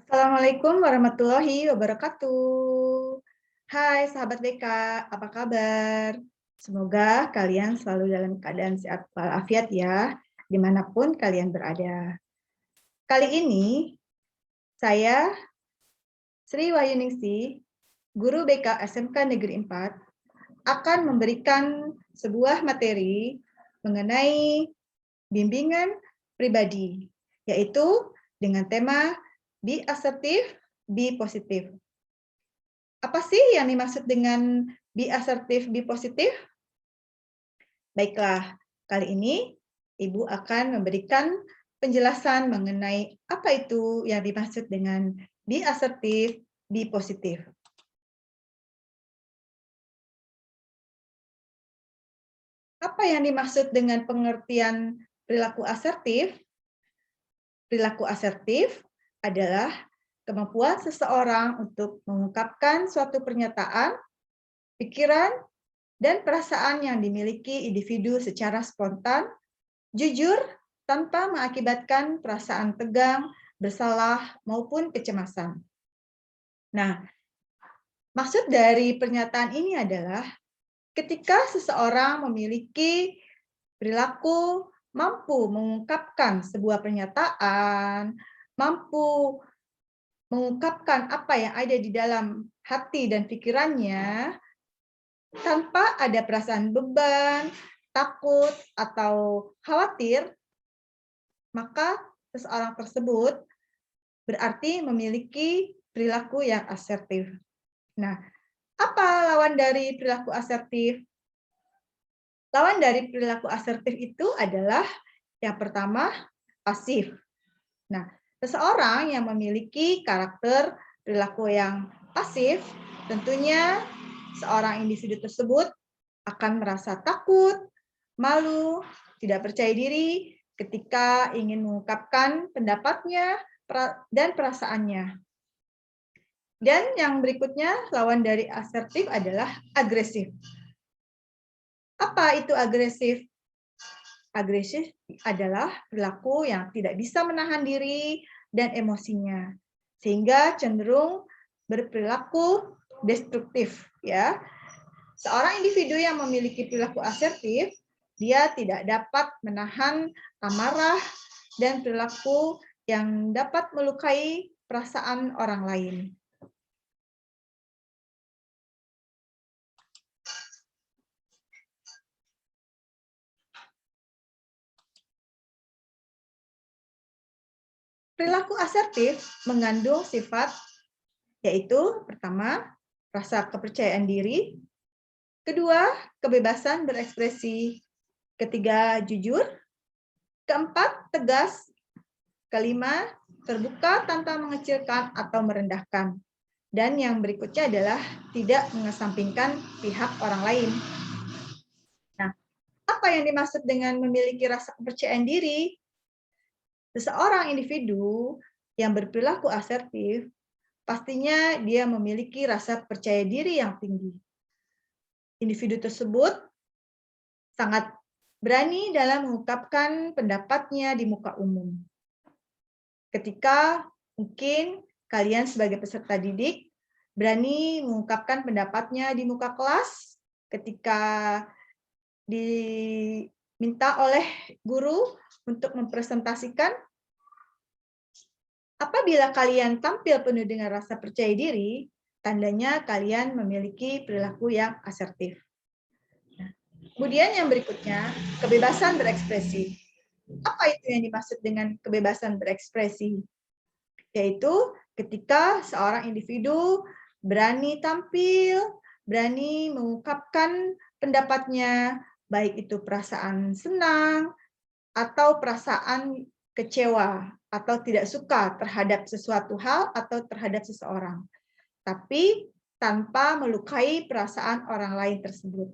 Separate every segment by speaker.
Speaker 1: Assalamualaikum warahmatullahi wabarakatuh. Hai sahabat BK, apa kabar? Semoga kalian selalu dalam keadaan sehat walafiat ya, dimanapun kalian berada. Kali ini, saya Sri Wahyuningsi, Guru BK SMK Negeri 4, akan memberikan sebuah materi mengenai bimbingan pribadi, yaitu dengan tema Be Assertive, Be Positive. Apa sih yang dimaksud dengan be assertive, be positive? Baiklah, kali ini Ibu akan memberikan penjelasan mengenai apa itu yang dimaksud dengan be assertive, be positive. Apa yang dimaksud dengan pengertian perilaku asertif? Perilaku asertif adalah kemampuan seseorang untuk mengungkapkan suatu pernyataan, pikiran, dan perasaan yang dimiliki individu secara spontan, jujur, tanpa mengakibatkan perasaan tegang, bersalah, maupun kecemasan. Nah, maksud dari pernyataan ini adalah ketika seseorang memiliki perilaku mampu mengungkapkan sebuah pernyataan, mampu mengungkapkan apa yang ada di dalam hati dan pikirannya, tanpa ada perasaan beban, takut, atau khawatir, maka seseorang tersebut berarti memiliki perilaku yang asertif. Nah, apa lawan dari perilaku asertif? Lawan dari perilaku asertif itu adalah yang pertama, pasif. Nah, seseorang yang memiliki karakter perilaku yang pasif, tentunya seorang individu tersebut akan merasa takut, malu, tidak percaya diri ketika ingin mengungkapkan pendapatnya dan perasaannya. Dan yang berikutnya, lawan dari asertif adalah agresif. Apa itu agresif? Agresif adalah perilaku yang tidak bisa menahan diri dan emosinya, sehingga cenderung berperilaku destruktif. Ya, seorang individu yang memiliki perilaku asertif, dia tidak dapat menahan amarah dan perilaku yang dapat melukai perasaan orang lain. Perilaku asertif mengandung sifat yaitu pertama, rasa kepercayaan diri, kedua, kebebasan berekspresi, ketiga, jujur, keempat, tegas, kelima, terbuka tanpa mengecilkan atau merendahkan, dan yang berikutnya adalah tidak mengesampingkan pihak orang lain. Nah, apa yang dimaksud dengan memiliki rasa kepercayaan diri? Seseorang individu yang berperilaku asertif, pastinya dia memiliki rasa percaya diri yang tinggi. Individu tersebut sangat berani dalam mengungkapkan pendapatnya di muka umum. Ketika mungkin kalian sebagai peserta didik berani mengungkapkan pendapatnya di muka kelas, ketika diminta oleh guru untuk mempresentasikan. Apabila kalian tampil penuh dengan rasa percaya diri, tandanya kalian memiliki perilaku yang asertif. Kemudian yang berikutnya, kebebasan berekspresi. Apa itu yang dimaksud dengan kebebasan berekspresi? Yaitu ketika seorang individu berani tampil, berani mengungkapkan pendapatnya, baik itu perasaan senang atau perasaan kecewa atau tidak suka terhadap sesuatu hal atau terhadap seseorang, tapi tanpa melukai perasaan orang lain tersebut.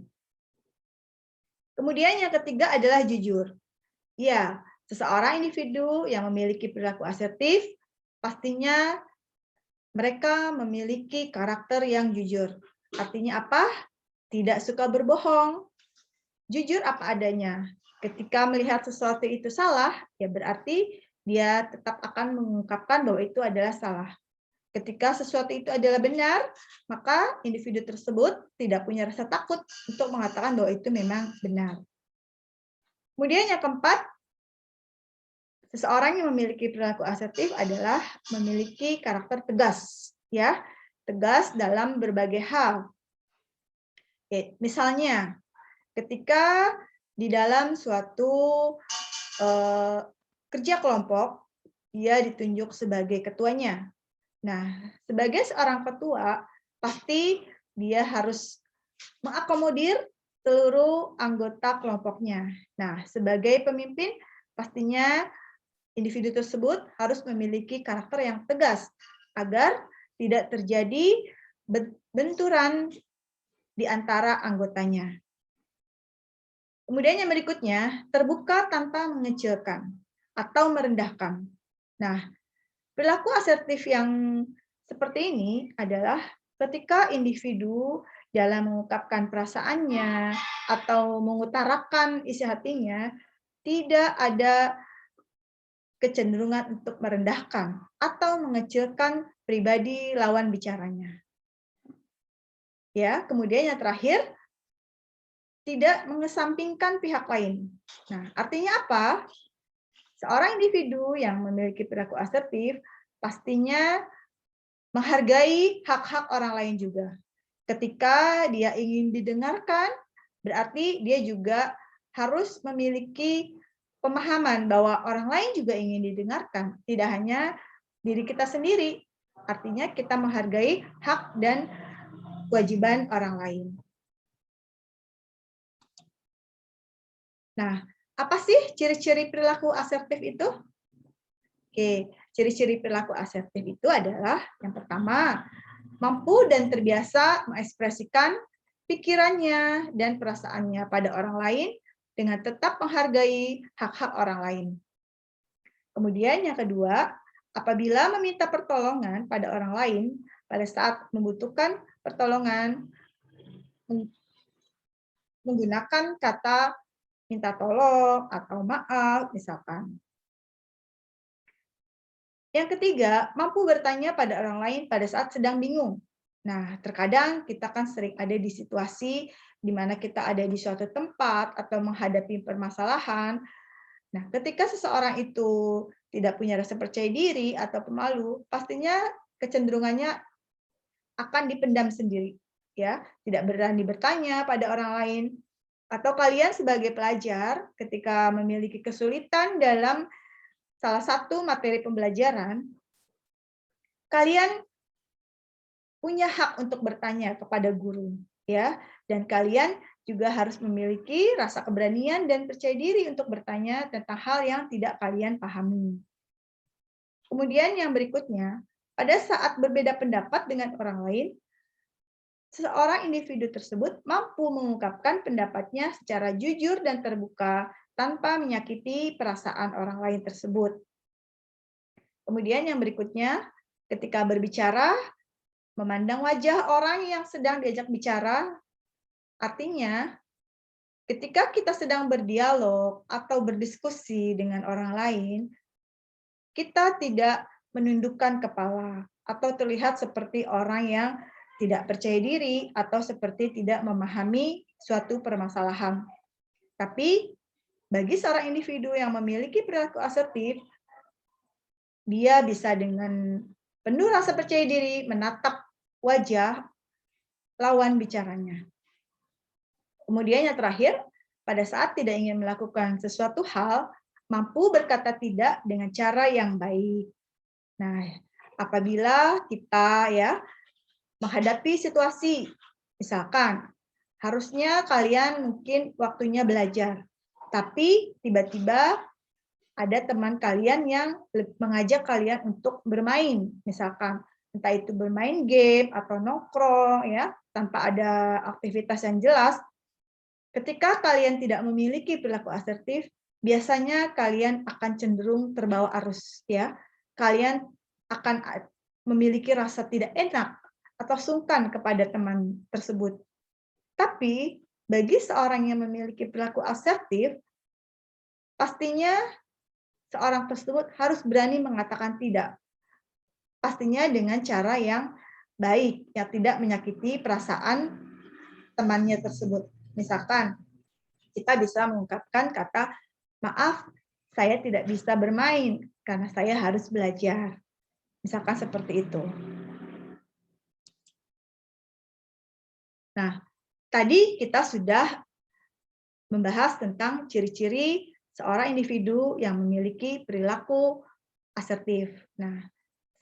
Speaker 1: Kemudian yang ketiga adalah jujur. Ya, seseorang individu yang memiliki perilaku asertif, pastinya mereka memiliki karakter yang jujur. Artinya apa? Tidak suka berbohong. Jujur apa adanya. Ketika melihat sesuatu itu salah, ya berarti dia tetap akan mengungkapkan bahwa itu adalah salah. Ketika sesuatu itu adalah benar, maka individu tersebut tidak punya rasa takut untuk mengatakan bahwa itu memang benar. Kemudian yang keempat, seseorang yang memiliki perilaku asertif adalah memiliki karakter tegas, ya, tegas dalam berbagai hal. Oke, misalnya, ketika di dalam suatu kerja kelompok, dia ditunjuk sebagai ketuanya. Nah, sebagai seorang ketua, pasti dia harus mengakomodir seluruh anggota kelompoknya. Nah, sebagai pemimpin, pastinya individu tersebut harus memiliki karakter yang tegas agar tidak terjadi benturan di antara anggotanya. Kemudian yang berikutnya, terbuka tanpa mengecilkan atau merendahkan. Nah, perilaku asertif yang seperti ini adalah ketika individu dalam mengungkapkan perasaannya atau mengutarakan isi hatinya, tidak ada kecenderungan untuk merendahkan atau mengecilkan pribadi lawan bicaranya. Ya, kemudian yang terakhir, tidak mengesampingkan pihak lain. Nah, artinya apa? Seorang individu yang memiliki perilaku asertif pastinya menghargai hak-hak orang lain juga. Ketika dia ingin didengarkan, berarti dia juga harus memiliki pemahaman bahwa orang lain juga ingin didengarkan, tidak hanya diri kita sendiri. Artinya kita menghargai hak dan kewajiban orang lain. Nah, apa sih ciri-ciri perilaku asertif itu? Oke, ciri-ciri perilaku asertif itu adalah yang pertama, mampu dan terbiasa mengekspresikan pikirannya dan perasaannya pada orang lain dengan tetap menghargai hak-hak orang lain. Kemudian yang kedua, apabila meminta pertolongan pada orang lain pada saat membutuhkan pertolongan, menggunakan kata minta tolong atau maaf misalkan. Yang ketiga, mampu bertanya pada orang lain pada saat sedang bingung. Nah, terkadang kita kan sering ada di situasi di mana kita ada di suatu tempat atau menghadapi permasalahan. Nah, ketika seseorang itu tidak punya rasa percaya diri atau pemalu, pastinya kecenderungannya akan dipendam sendiri, ya, tidak berani bertanya pada orang lain. Atau kalian sebagai pelajar ketika memiliki kesulitan dalam salah satu materi pembelajaran, kalian punya hak untuk bertanya kepada guru, ya. Dan kalian juga harus memiliki rasa keberanian dan percaya diri untuk bertanya tentang hal yang tidak kalian pahami. Kemudian yang berikutnya, pada saat berbeda pendapat dengan orang lain, seseorang individu tersebut mampu mengungkapkan pendapatnya secara jujur dan terbuka tanpa menyakiti perasaan orang lain tersebut. Kemudian yang berikutnya, ketika berbicara, memandang wajah orang yang sedang diajak bicara, artinya ketika kita sedang berdialog atau berdiskusi dengan orang lain, kita tidak menundukkan kepala atau terlihat seperti orang yang tidak percaya diri atau seperti tidak memahami suatu permasalahan. Tapi bagi seorang individu yang memiliki perilaku asertif, dia bisa dengan penuh rasa percaya diri menatap wajah lawan bicaranya. Kemudian yang terakhir, pada saat tidak ingin melakukan sesuatu hal, mampu berkata tidak dengan cara yang baik. Nah, apabila kita menghadapi situasi, misalkan harusnya kalian mungkin waktunya belajar, tapi tiba-tiba ada teman kalian yang mengajak kalian untuk bermain, misalkan entah itu bermain game atau nongkrong tanpa ada aktivitas yang jelas. Ketika kalian tidak memiliki perilaku asertif, biasanya kalian akan cenderung terbawa arus Kalian akan memiliki rasa tidak enak atau sungkan kepada teman tersebut. Tapi bagi seorang yang memiliki perilaku asertif, pastinya seorang tersebut harus berani mengatakan tidak. Pastinya dengan cara yang baik, yang tidak menyakiti perasaan temannya tersebut. Misalkan kita bisa mengungkapkan kata, maaf, saya tidak bisa bermain karena saya harus belajar. Misalkan seperti itu. Nah, tadi kita sudah membahas tentang ciri-ciri seorang individu yang memiliki perilaku asertif. Nah,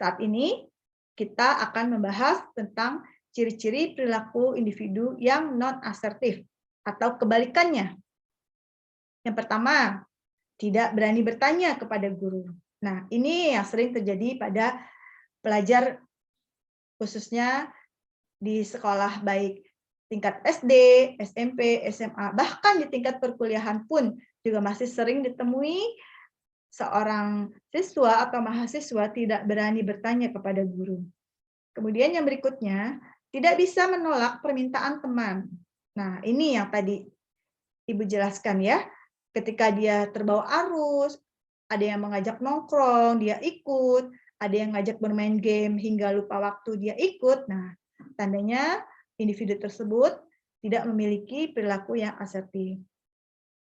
Speaker 1: saat ini kita akan membahas tentang ciri-ciri perilaku individu yang non-asertif atau kebalikannya. Yang pertama, tidak berani bertanya kepada guru. Nah, ini yang sering terjadi pada pelajar khususnya di sekolah baik tingkat SD, SMP, SMA, bahkan di tingkat perkuliahan pun juga masih sering ditemui seorang siswa atau mahasiswa tidak berani bertanya kepada guru. Kemudian yang berikutnya, tidak bisa menolak permintaan teman. Nah, ini yang tadi Ibu jelaskan ya. Ketika dia terbawa arus, ada yang mengajak nongkrong, dia ikut, ada yang ngajak bermain game hingga lupa waktu, dia ikut. Nah, tandanya individu tersebut tidak memiliki perilaku yang asertif.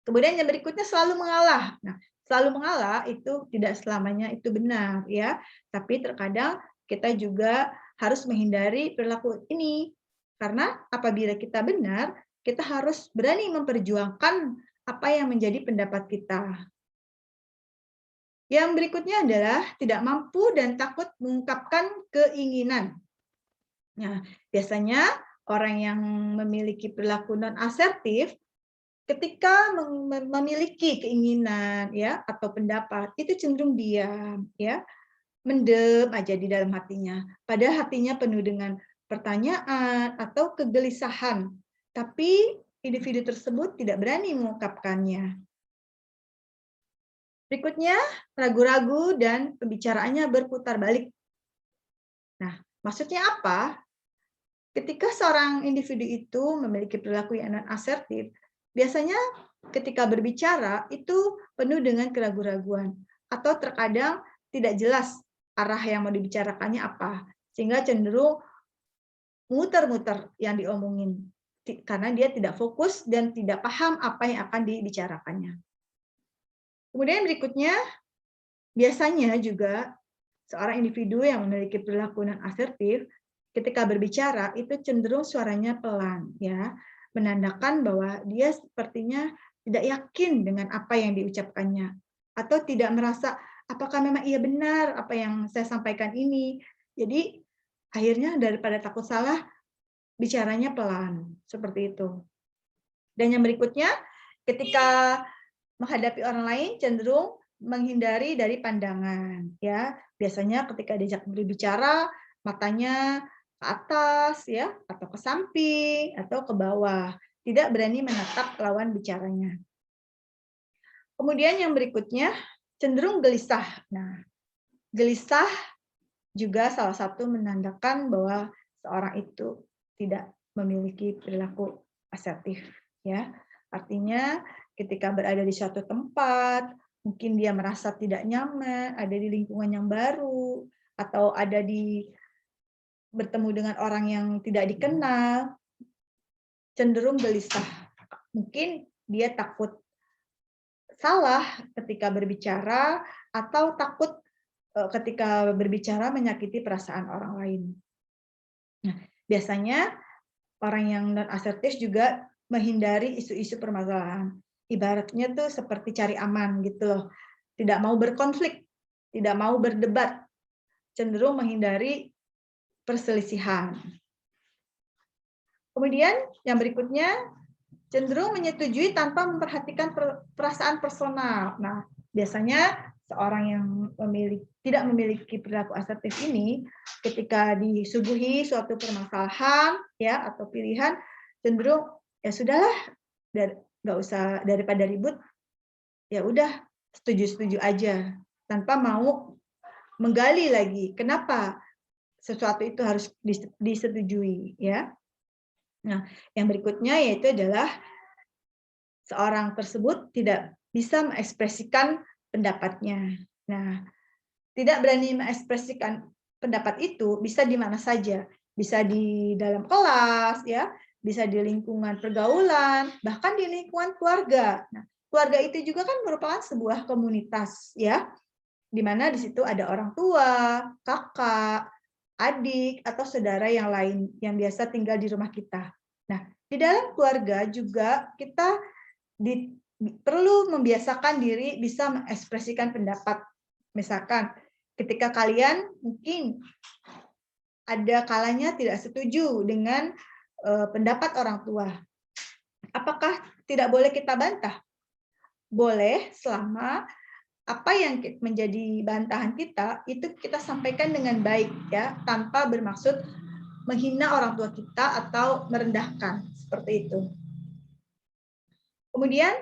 Speaker 1: Kemudian yang berikutnya selalu mengalah. Nah, selalu mengalah itu tidak selamanya itu benar ya, tapi terkadang kita juga harus menghindari perilaku ini. Karena apabila kita benar, kita harus berani memperjuangkan apa yang menjadi pendapat kita. Yang berikutnya adalah tidak mampu dan takut mengungkapkan keinginan. Nah, biasanya orang yang memiliki perilaku non-asertif ketika memiliki keinginan ya atau pendapat itu cenderung diam ya, mendem aja di dalam hatinya. Padahal hatinya penuh dengan pertanyaan atau kegelisahan. Tapi individu tersebut tidak berani mengungkapkannya. Berikutnya, ragu-ragu dan pembicaraannya berputar balik. Nah, maksudnya apa? Ketika seorang individu itu memiliki perilaku yang non-asertif, biasanya ketika berbicara itu penuh dengan keraguan-raguan atau terkadang tidak jelas arah yang mau dibicarakannya apa, sehingga cenderung muter-muter yang diomongin karena dia tidak fokus dan tidak paham apa yang akan dibicarakannya. Kemudian berikutnya, biasanya juga seorang individu yang memiliki perilaku non-asertif ketika berbicara itu cenderung suaranya pelan ya, menandakan bahwa dia sepertinya tidak yakin dengan apa yang diucapkannya atau tidak merasa apakah memang ia benar apa yang saya sampaikan ini. Jadi akhirnya daripada takut salah bicaranya pelan seperti itu. Dan yang berikutnya ketika menghadapi orang lain cenderung menghindari dari pandangan ya. Biasanya ketika diajak berbicara matanya ke atas ya atau ke samping atau ke bawah, tidak berani menatap lawan bicaranya. Kemudian yang berikutnya cenderung gelisah. Nah, gelisah juga salah satu menandakan bahwa seorang itu tidak memiliki perilaku asertif ya. Artinya ketika berada di suatu tempat, mungkin dia merasa tidak nyaman, ada di lingkungan yang baru atau ada di bertemu dengan orang yang tidak dikenal, cenderung gelisah. Mungkin dia takut salah ketika berbicara atau takut ketika berbicara menyakiti perasaan orang lain. Nah, biasanya orang yang non-asertif juga menghindari isu-isu permasalahan. Ibaratnya tuh seperti cari aman gitu loh. Tidak mau berkonflik, tidak mau berdebat, cenderung menghindari perselisihan. Kemudian yang berikutnya cenderung menyetujui tanpa memperhatikan perasaan personal. Nah, biasanya seorang yang tidak memiliki perilaku asertif ini, ketika disuguhi suatu permasalahan ya atau pilihan, cenderung ya sudahlah, nggak usah daripada ribut, ya udah setuju-setuju aja tanpa mau menggali lagi kenapa sesuatu itu harus disetujui ya. Nah, yang berikutnya yaitu adalah seorang tersebut tidak bisa mengekspresikan pendapatnya. Nah, tidak berani mengekspresikan pendapat itu bisa di mana saja, bisa di dalam kelas, ya, bisa di lingkungan pergaulan, bahkan di lingkungan keluarga. Nah, keluarga itu juga kan merupakan sebuah komunitas, ya, di mana di situ ada orang tua, kakak, adik, atau saudara yang lain yang biasa tinggal di rumah kita. Nah, di dalam keluarga juga kita perlu membiasakan diri bisa mengekspresikan pendapat. Misalkan ketika kalian mungkin ada kalanya tidak setuju dengan pendapat orang tua. Apakah tidak boleh kita bantah? Boleh, selama apa yang menjadi bantahan kita itu kita sampaikan dengan baik, ya, tanpa bermaksud menghina orang tua kita atau merendahkan, seperti itu. Kemudian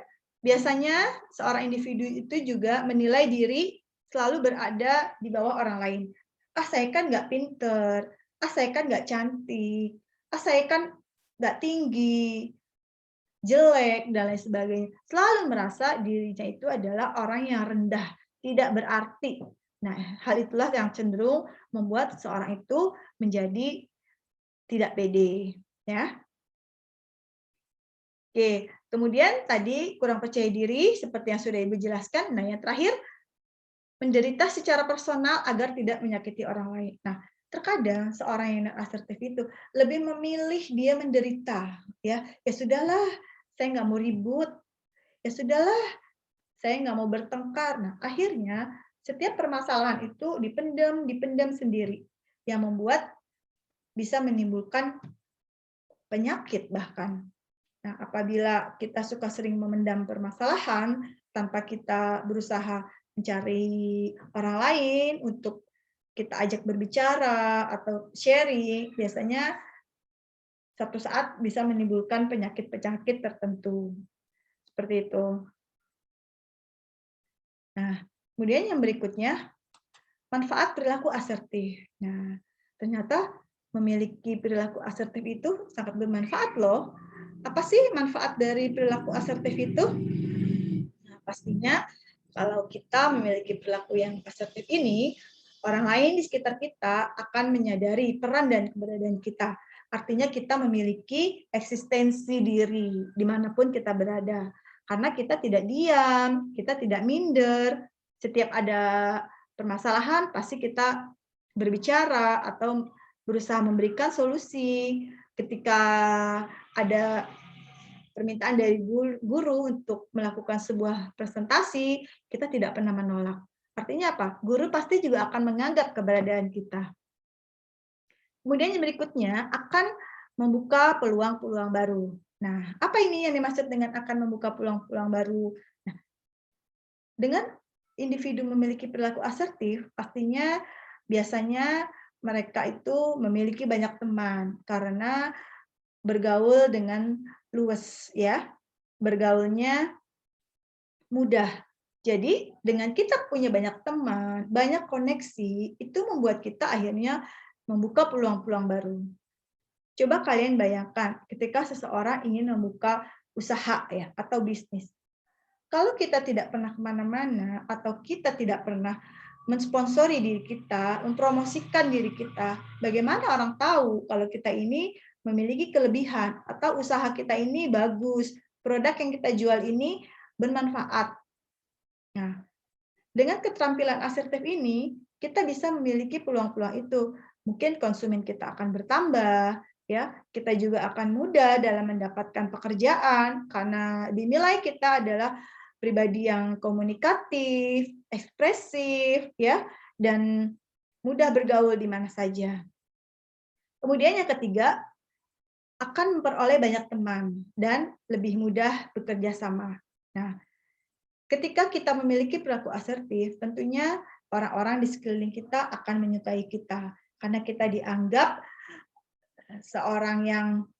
Speaker 1: biasanya seorang individu itu juga menilai diri selalu berada di bawah orang lain. Ah, saya kan nggak pinter, ah, saya kan nggak cantik, ah, saya kan nggak tinggi, jelek, dan lain sebagainya. Selalu merasa dirinya itu adalah orang yang rendah, tidak berarti. Nah, hal itulah yang cenderung membuat seseorang itu menjadi tidak pede, ya. Oke, kemudian tadi kurang percaya diri seperti yang sudah Ibu jelaskan. Nah, yang terakhir, menderita secara personal agar tidak menyakiti orang lain. Nah, terkadang seorang yang asertif itu lebih memilih dia menderita, ya. Ya sudahlah, saya nggak mau ribut. Ya sudahlah, saya nggak mau bertengkar. Nah, akhirnya setiap permasalahan itu dipendam sendiri, yang membuat bisa menimbulkan penyakit bahkan. Nah, apabila kita suka sering memendam permasalahan tanpa kita berusaha mencari orang lain untuk kita ajak berbicara atau sharing, biasanya satu saat bisa menimbulkan penyakit-penyakit tertentu. Seperti itu. Nah, kemudian yang berikutnya, manfaat perilaku asertif. Nah, ternyata memiliki perilaku asertif itu sangat bermanfaat loh. Apa sih manfaat dari perilaku asertif itu? Nah, pastinya kalau kita memiliki perilaku yang asertif ini, orang lain di sekitar kita akan menyadari peran dan keberadaan kita. Artinya kita memiliki eksistensi diri dimanapun kita berada. Karena kita tidak diam, kita tidak minder. Setiap ada permasalahan, pasti kita berbicara atau berusaha memberikan solusi. Ketika ada permintaan dari guru untuk melakukan sebuah presentasi, kita tidak pernah menolak. Artinya apa? Guru pasti juga akan menganggap keberadaan kita. Kemudian yang berikutnya akan membuka peluang-peluang baru. Nah, apa ini yang dimaksud dengan akan membuka peluang-peluang baru? Nah, dengan individu memiliki perilaku asertif, pastinya biasanya mereka itu memiliki banyak teman karena bergaul dengan luas, ya. Bergaulnya mudah. Jadi dengan kita punya banyak teman, banyak koneksi, itu membuat kita akhirnya membuka peluang-peluang baru. Coba kalian bayangkan ketika seseorang ingin membuka usaha, ya, atau bisnis. Kalau kita tidak pernah kemana-mana atau kita tidak pernah mensponsori diri kita, mempromosikan diri kita, bagaimana orang tahu kalau kita ini memiliki kelebihan atau usaha kita ini bagus, produk yang kita jual ini bermanfaat. Nah, dengan keterampilan asertif ini, kita bisa memiliki peluang-peluang itu. Mungkin konsumen kita akan bertambah, ya. Kita juga akan mudah dalam mendapatkan pekerjaan karena dinilai kita adalah pribadi yang komunikatif, ekspresif, ya, dan mudah bergaul di mana saja. Kemudian yang ketiga, akan memperoleh banyak teman dan lebih mudah bekerja sama. Nah, ketika kita memiliki perilaku asertif, tentunya orang-orang di sekeliling kita akan menyukai kita karena kita dianggap seorang yang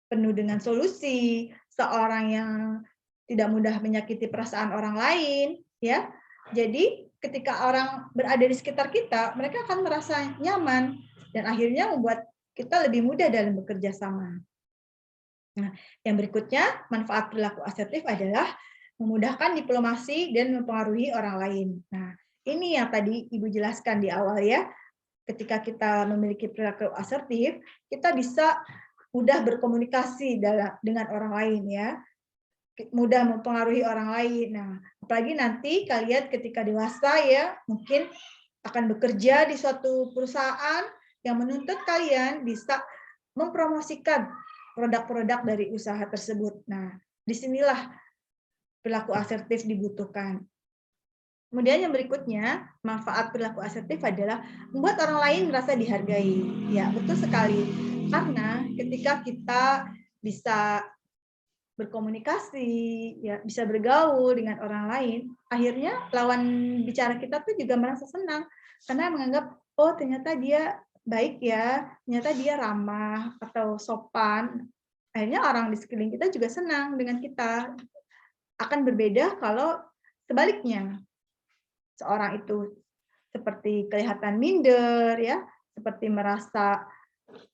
Speaker 1: penuh dengan solusi, seorang yang tidak mudah menyakiti perasaan orang lain, ya. Jadi ketika orang berada di sekitar kita, mereka akan merasa nyaman dan akhirnya membuat kita lebih mudah dalam bekerja sama. Nah, yang berikutnya, manfaat perilaku asertif adalah memudahkan diplomasi dan mempengaruhi orang lain. Nah, ini yang tadi Ibu jelaskan di awal ya. Ketika kita memiliki perilaku asertif, kita bisa mudah berkomunikasi dengan orang lain ya, mudah mempengaruhi orang lain. Nah, apalagi nanti kalian ketika dewasa ya, mungkin akan bekerja di suatu perusahaan yang menuntut kalian bisa mempromosikan produk-produk dari usaha tersebut. Nah, disinilah perilaku asertif dibutuhkan. Kemudian yang berikutnya, manfaat perilaku asertif adalah membuat orang lain merasa dihargai. Ya, betul sekali. Karena ketika kita bisa berkomunikasi, ya bisa bergaul dengan orang lain, akhirnya lawan bicara kita tuh juga merasa senang karena menganggap oh ternyata dia baik ya, ternyata dia ramah atau sopan. Akhirnya orang di sekeliling kita juga senang dengan kita. Akan berbeda kalau sebaliknya. Seorang itu seperti kelihatan minder ya, seperti merasa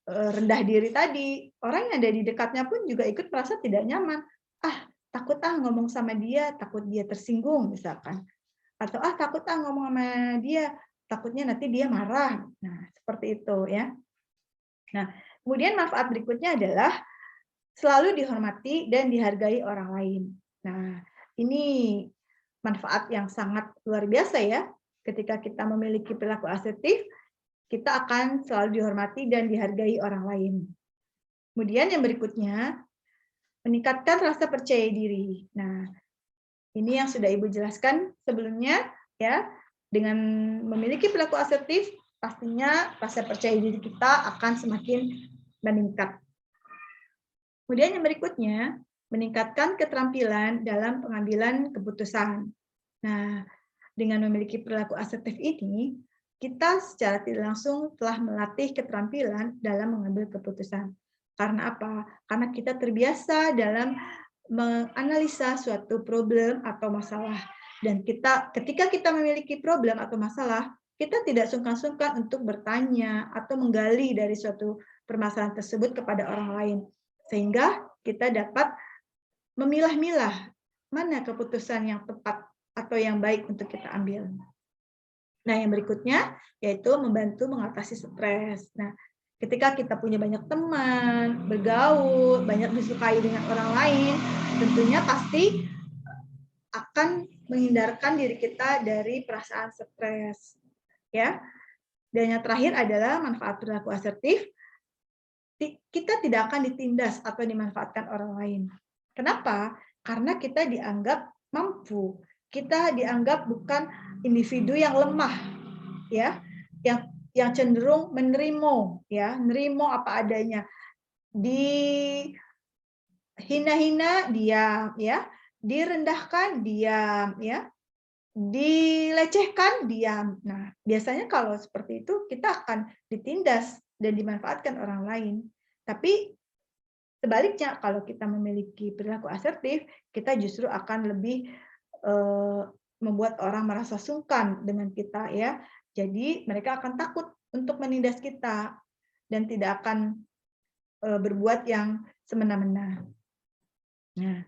Speaker 1: rendah diri tadi, orang yang ada di dekatnya pun juga ikut merasa tidak nyaman. Ah, takut ngomong sama dia, takut dia tersinggung misalkan. Atau takut ngomong sama dia, takutnya nanti dia marah. Nah, seperti itu ya. Nah, kemudian manfaat berikutnya adalah selalu dihormati dan dihargai orang lain. Nah, ini manfaat yang sangat luar biasa ya. Ketika kita memiliki perilaku asertif, kita akan selalu dihormati dan dihargai orang lain. Kemudian yang berikutnya, meningkatkan rasa percaya diri. Nah, ini yang sudah Ibu jelaskan sebelumnya ya. Dengan memiliki perilaku asertif, pastinya rasa percaya diri kita akan semakin meningkat. Kemudian yang berikutnya, meningkatkan keterampilan dalam pengambilan keputusan. Nah, dengan memiliki perilaku asertif ini, kita secara tidak langsung telah melatih keterampilan dalam mengambil keputusan. Karena apa? Karena kita terbiasa dalam menganalisa suatu problem atau masalah. Dan ketika kita memiliki problem atau masalah, kita tidak sungkan-sungkan untuk bertanya atau menggali dari suatu permasalahan tersebut kepada orang lain. Sehingga kita dapat memilah-milah mana keputusan yang tepat atau yang baik untuk kita ambil. Nah, yang berikutnya yaitu membantu mengatasi stres. Nah, ketika kita punya banyak teman, bergaul, banyak disukai dengan orang lain, tentunya pasti akan menghindarkan diri kita dari perasaan stres. Ya. Dan yang terakhir adalah manfaat perilaku asertif. Kita tidak akan ditindas atau dimanfaatkan orang lain. Kenapa? Karena kita dianggap mampu. Kita dianggap bukan individu yang lemah, ya, yang cenderung menerima, ya, nerimo apa adanya. Dihina-hina diam, ya, direndahkan diam, ya, dilecehkan diam. Nah, biasanya kalau seperti itu kita akan ditindas dan dimanfaatkan orang lain. Tapi sebaliknya, kalau kita memiliki perilaku asertif, kita justru akan lebih membuat orang merasa sungkan dengan kita ya. Jadi mereka akan takut untuk menindas kita dan tidak akan berbuat yang semena-mena. Nah,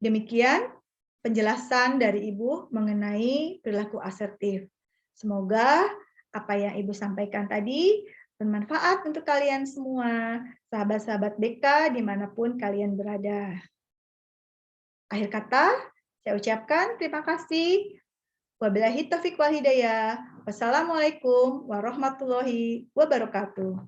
Speaker 1: demikian penjelasan dari Ibu mengenai perilaku asertif. Semoga apa yang Ibu sampaikan tadi bermanfaat untuk kalian semua, sahabat-sahabat BK dimanapun kalian berada. Akhir kata, saya ucapkan terima kasih. Wabillahi taufiq wal hidayah. Wassalamualaikum warahmatullahi wabarakatuh.